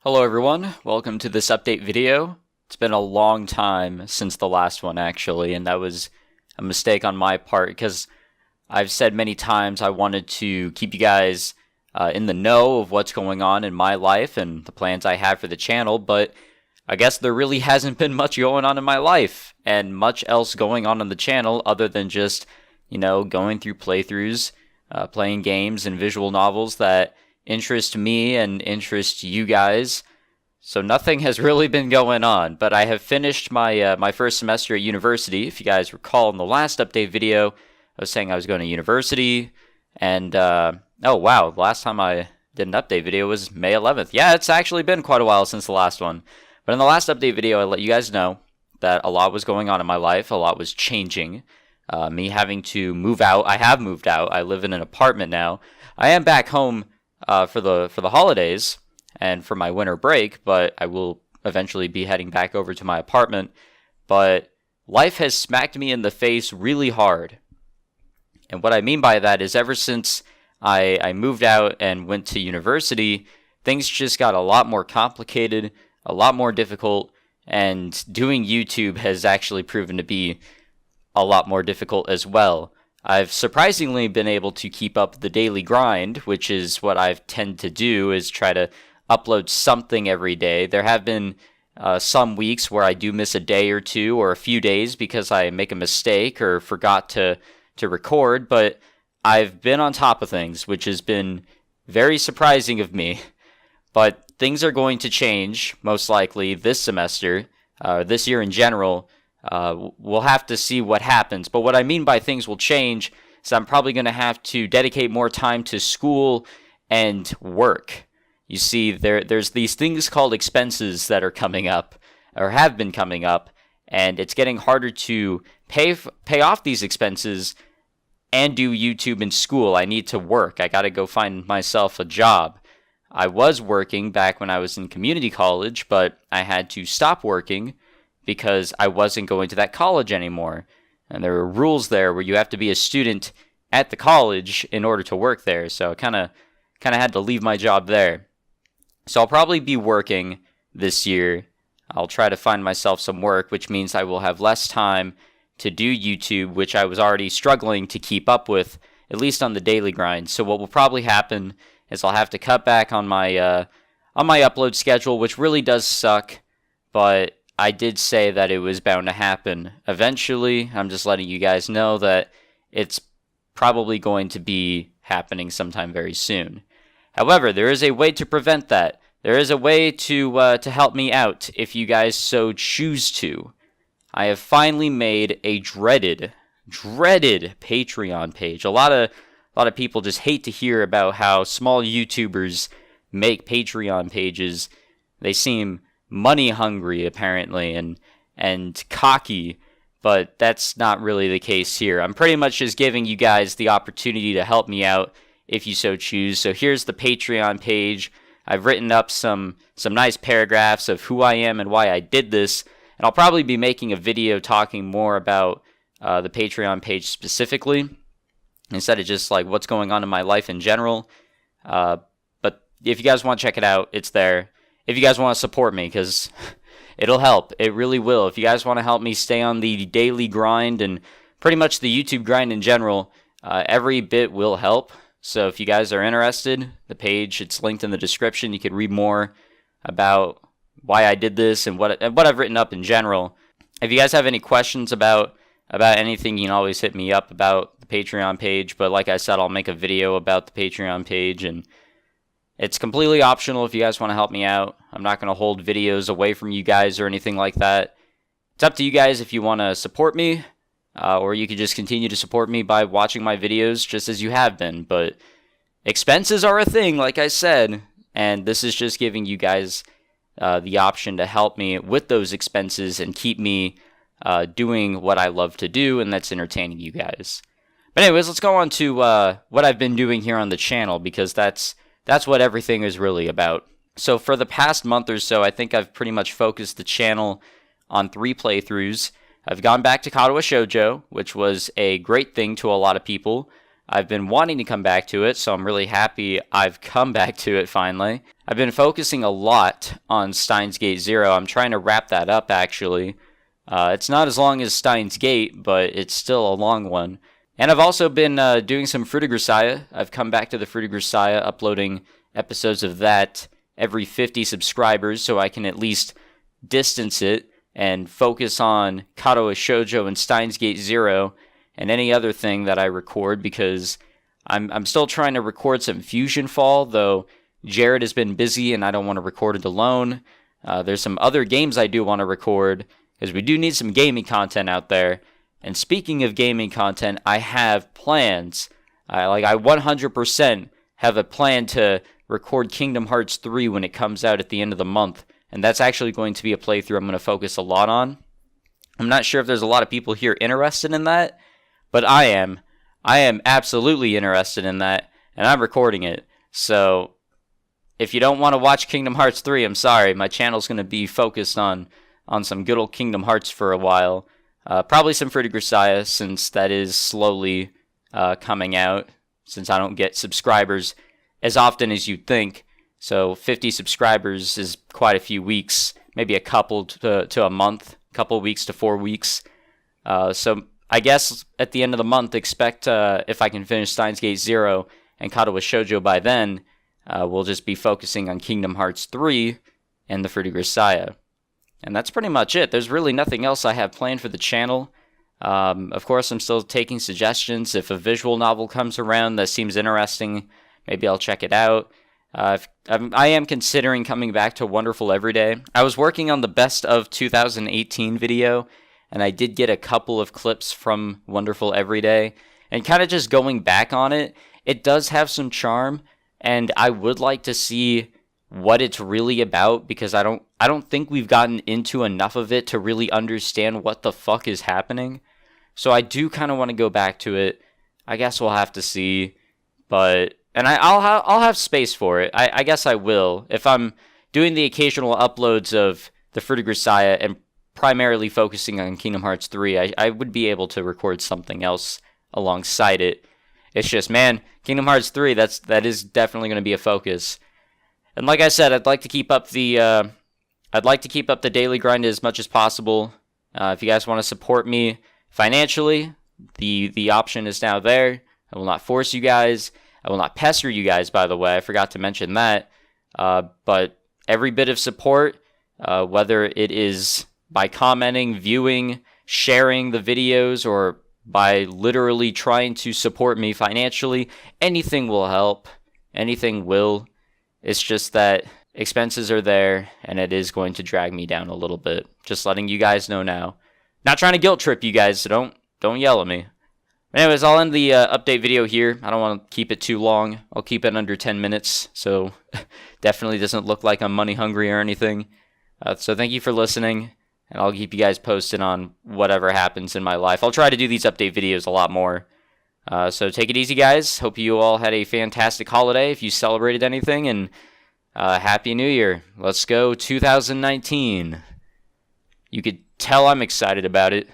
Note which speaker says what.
Speaker 1: Hello everyone, welcome to this update video. It's been a long time since the last one actually, and that was a mistake on my part because I've said many times I wanted to keep you guys in the know of what's going on in my life and the plans I have for the channel, but I guess there really hasn't been much going on in my life and much else going on the channel other than just, going through playthroughs, playing games and visual novels that interest me and interest you guys. So nothing has really been going on, but I have finished my first semester at university. If you guys recall in the last update video, I was saying I was going to university, and oh wow, the last time I did an update video was May 11th. Yeah, it's actually been quite a while since the last one. But in the last update video, I let you guys know that a lot was going on in my life, a lot was changing. Me having to move out. I have moved out. I live in an apartment now. I am back home for the holidays and for my winter break, but I will eventually be heading back over to my apartment. But life has smacked me in the face really hard. And what I mean by that is ever since I moved out and went to university, things just got a lot more complicated, a lot more difficult, and doing YouTube has actually proven to be a lot more difficult as well. I've surprisingly been able to keep up the daily grind, which is what I've tend to do, is try to upload something every day. There have been some weeks where I do miss a day or two or a few days because I make a mistake or forgot to record, but I've been on top of things, which has been very surprising of me. But things are going to change, most likely, this semester, this year in general. We'll have to see what happens. But what I mean by things will change is I'm probably going to have to dedicate more time to school and work. You see, there's these things called expenses that are coming up, or have been coming up, and it's getting harder to pay off these expenses and do YouTube and school. I need to work. I got to go find myself a job. I was working back when I was in community college, but I had to stop working because I wasn't going to that college anymore. And there were rules there where you have to be a student at the college in order to work there. So I kind of had to leave my job there. So I'll probably be working this year. I'll try to find myself some work, which means I will have less time to do YouTube, which I was already struggling to keep up with, at least on the daily grind. So what will probably happen is I'll have to cut back on my upload schedule, which really does suck, but I did say that it was bound to happen eventually. I'm just letting you guys know that it's probably going to be happening sometime very soon. However, there is a way to prevent that. There is a way to help me out if you guys so choose to. I have finally made a dreaded Patreon page. A lot of people just hate to hear about how small YouTubers make Patreon pages. They seem money hungry apparently and cocky, but that's not really the case here. I'm pretty much just giving you guys the opportunity to help me out if you so choose. So here's the Patreon page. I've written up some nice paragraphs of who I am and why I did this, and I'll probably be making a video talking more about the Patreon page specifically instead of just like what's going on in my life in general. But if you guys want to check it out, it's there. If you guys want to support me, because it'll help. It really will. If you guys want to help me stay on the daily grind and pretty much the YouTube grind in general, every bit will help. So if you guys are interested, the page, it's linked in the description. You could read more about why I did this and what I've written up in general. If you guys have any questions about anything, you can always hit me up about the Patreon page. But like I said, I'll make a video about the Patreon page, and it's completely optional if you guys want to help me out. I'm not going to hold videos away from you guys or anything like that. It's up to you guys if you want to support me, or you could just continue to support me by watching my videos just as you have been. But expenses are a thing, like I said, and this is just giving you guys the option to help me with those expenses and keep me doing what I love to do, and that's entertaining you guys. But anyways, let's go on to what I've been doing here on the channel, because that's what everything is really about. So for the past month or so, I think I've pretty much focused the channel on 3 playthroughs. I've gone back to Kadowa Shoujo, which was a great thing to a lot of people. I've been wanting to come back to it, so I'm really happy I've come back to it finally. I've been focusing a lot on Steins Gate Zero. I'm trying to wrap that up, actually. It's not as long as Steins Gate, but it's still a long one. And I've also been doing some Fruited Grisaya. I've come back to the Fruited Grisaya, uploading episodes of that every 50 subscribers, so I can at least distance it and focus on Kadoa Shoujo and Steins Gate Zero and any other thing that I record, because I'm still trying to record some Fusion Fall, though Jared has been busy and I don't want to record it alone. There's some other games I do want to record, because we do need some gaming content out there. And speaking of gaming content, I have plans. I 100% have a plan to record Kingdom Hearts 3 when it comes out at the end of the month. And that's actually going to be a playthrough I'm going to focus a lot on. I'm not sure if there's a lot of people here interested in that, but I am. I am absolutely interested in that, and I'm recording it. So if you don't want to watch Kingdom Hearts 3, I'm sorry. My channel's going to be focused on some good old Kingdom Hearts for a while. Probably some Fruited Grisaya, since that is slowly coming out, since I don't get subscribers as often as you'd think. So 50 subscribers is quite a few weeks, maybe a couple to a month, couple weeks to 4 weeks. So I guess at the end of the month, expect if I can finish Steins Gate Zero and Kadoa Shoujo by then, we'll just be focusing on Kingdom Hearts 3 and the Fruited Grisaya. And that's pretty much it. There's really nothing else I have planned for the channel. Of course, I'm still taking suggestions. If a visual novel comes around that seems interesting, maybe I'll check it out. I am considering coming back to Wonderful Everyday. I was working on the best of 2018 video, and I did get a couple of clips from Wonderful Everyday. And kind of just going back on it, it does have some charm, and I would like to see what it's really about, because I don't think we've gotten into enough of it to really understand what the fuck is happening. So I do kind of want to go back to it. I guess we'll have to see, but I'll have space for it. I guess I will. If I'm doing the occasional uploads of the Fruited Grisaya and primarily focusing on Kingdom Hearts 3, I would be able to record something else alongside it. It's just, man, Kingdom Hearts 3, that is definitely going to be a focus. And like I said, I'd like to keep up the daily grind as much as possible. If you guys want to support me financially, the option is now there. I will not force you guys. I will not pester you guys, by the way. I forgot to mention that. But every bit of support, whether it is by commenting, viewing, sharing the videos, or by literally trying to support me financially, anything will help. Anything will. It's just that expenses are there, and it is going to drag me down a little bit. Just letting you guys know now. Not trying to guilt trip you guys, so don't yell at me. Anyways, I'll end the update video here. I don't want to keep it too long. I'll keep it under 10 minutes, so definitely doesn't look like I'm money hungry or anything. So thank you for listening, and I'll keep you guys posted on whatever happens in my life. I'll try to do these update videos a lot more. So take it easy, guys. Hope you all had a fantastic holiday if you celebrated anything, and Happy New Year. Let's go 2019. You could tell I'm excited about it.